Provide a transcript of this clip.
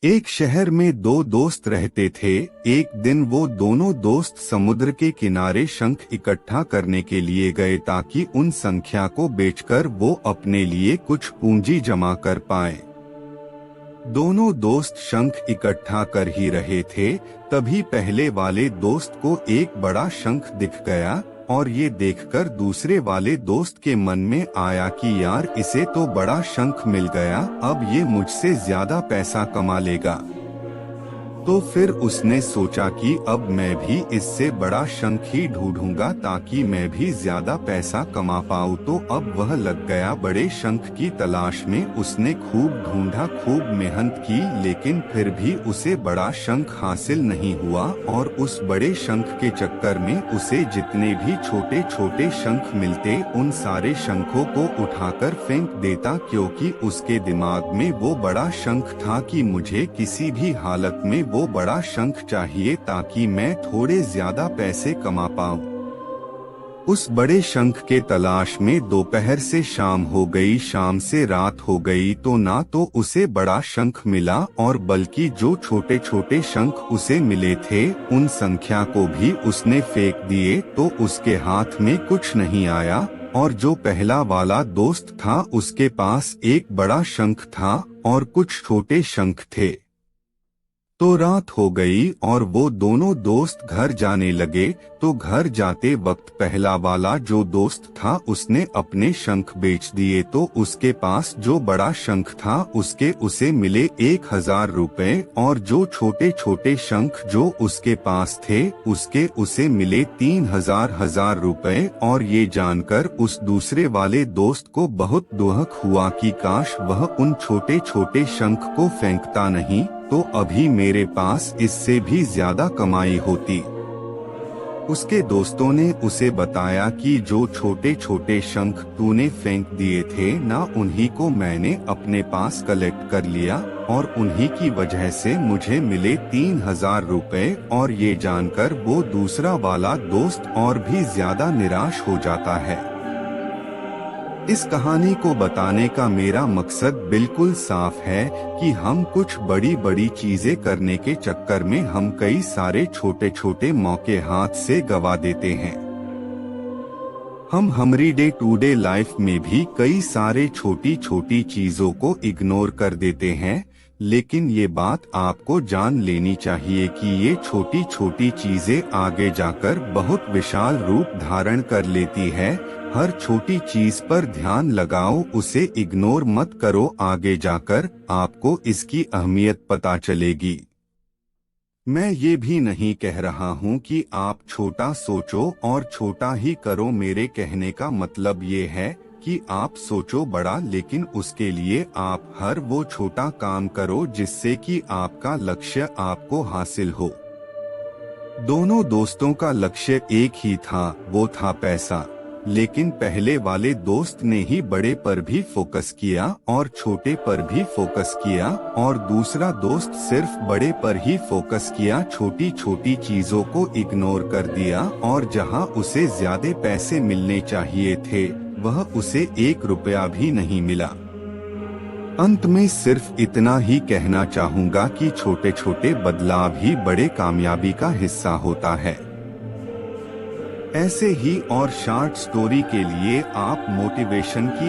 एक शहर में दो दोस्त रहते थे। एक दिन वो दोनों दोस्त समुद्र के किनारे शंख इकट्ठा करने के लिए गए ताकि उन संख्या को बेचकर वो अपने लिए कुछ पूंजी जमा कर पाए। दोनों दोस्त शंख इकट्ठा कर ही रहे थे, तभी पहले वाले दोस्त को एक बड़ा शंख दिख गया और ये देखकर दूसरे वाले दोस्त के मन में आया कि यार इसे तो बड़ा शंख मिल गया, अब ये मुझसे ज्यादा पैसा कमा लेगा। तो फिर उसने सोचा कि अब मैं भी इससे बड़ा शंख ही ढूंढूंगा ताकि मैं भी ज्यादा पैसा कमा पाऊँ। तो अब वह लग गया बड़े शंख की तलाश में। उसने खूब ढूंढा, खूब मेहनत की, लेकिन फिर भी उसे बड़ा शंख हासिल नहीं हुआ। और उस बड़े शंख के चक्कर में उसे जितने भी छोटे छोटे शंख मिलते उन सारे शंखों को उठाकर फेंक देता, क्योंकि उसके दिमाग में वो बड़ा शंख था कि मुझे किसी भी हालत में वो बड़ा शंख चाहिए ताकि मैं थोड़े ज्यादा पैसे कमा पाऊं। उस बड़े शंख के तलाश में दोपहर से शाम हो गई, शाम से रात हो गई, तो ना तो उसे बड़ा शंख मिला और बल्कि जो छोटे छोटे शंख उसे मिले थे उन संख्या को भी उसने फेंक दिए, तो उसके हाथ में कुछ नहीं आया। और जो पहला वाला दोस्त था उसके पास एक बड़ा शंख था और कुछ छोटे शंख थे। तो रात हो गई और वो दोनों दोस्त घर जाने लगे। तो घर जाते वक्त पहला वाला जो दोस्त था उसने अपने शंख बेच दिए, तो उसके पास जो बड़ा शंख था उसे मिले 1000 रुपए, और जो छोटे छोटे शंख जो उसके पास थे उसे मिले 3000 रुपए। और ये जानकर उस दूसरे वाले दोस्त को बहुत दुख हुआ कि काश वह उन छोटे छोटे शंख को फेंकता नहीं, तो अभी मेरे पास इससे भी ज्यादा कमाई होती। उसके दोस्तों ने उसे बताया कि जो छोटे छोटे शंख तूने फेंक दिए थे ना, उन्हीं को मैंने अपने पास कलेक्ट कर लिया और उन्हीं की वजह से मुझे मिले 3000 रुपए। और ये जानकर वो दूसरा वाला दोस्त और भी ज्यादा निराश हो जाता है। इस कहानी को बताने का मेरा मकसद बिल्कुल साफ है कि हम कुछ बड़ी बड़ी चीजें करने के चक्कर में हम कई सारे छोटे छोटे मौके हाथ से गवा देते हैं। हम हमारी डे टू डे लाइफ में भी कई सारे छोटी छोटी चीजों को इग्नोर कर देते हैं, लेकिन ये बात आपको जान लेनी चाहिए कि ये छोटी छोटी चीजें आगे जाकर बहुत विशाल रूप धारण कर लेती है। हर छोटी चीज पर ध्यान लगाओ, उसे इग्नोर मत करो, आगे जाकर आपको इसकी अहमियत पता चलेगी। मैं ये भी नहीं कह रहा हूँ कि आप छोटा सोचो और छोटा ही करो। मेरे कहने का मतलब ये है कि आप सोचो बड़ा, लेकिन उसके लिए आप हर वो छोटा काम करो जिससे कि आपका लक्ष्य आपको हासिल हो। दोनों दोस्तों का लक्ष्य एक ही था, वो था पैसा। लेकिन पहले वाले दोस्त ने ही बड़े पर भी फोकस किया और छोटे पर भी फोकस किया, और दूसरा दोस्त सिर्फ बड़े पर ही फोकस किया, छोटी छोटी चीजों को इग्नोर कर दिया। और जहां उसे ज्यादा पैसे मिलने चाहिए थे वह उसे 1 रुपया भी नहीं मिला। अंत में सिर्फ इतना ही कहना चाहूँगा कि छोटे छोटे बदलाव ही बड़े कामयाबी का हिस्सा होता है। ऐसे ही और शॉर्ट स्टोरी के लिए आप मोटिवेशन की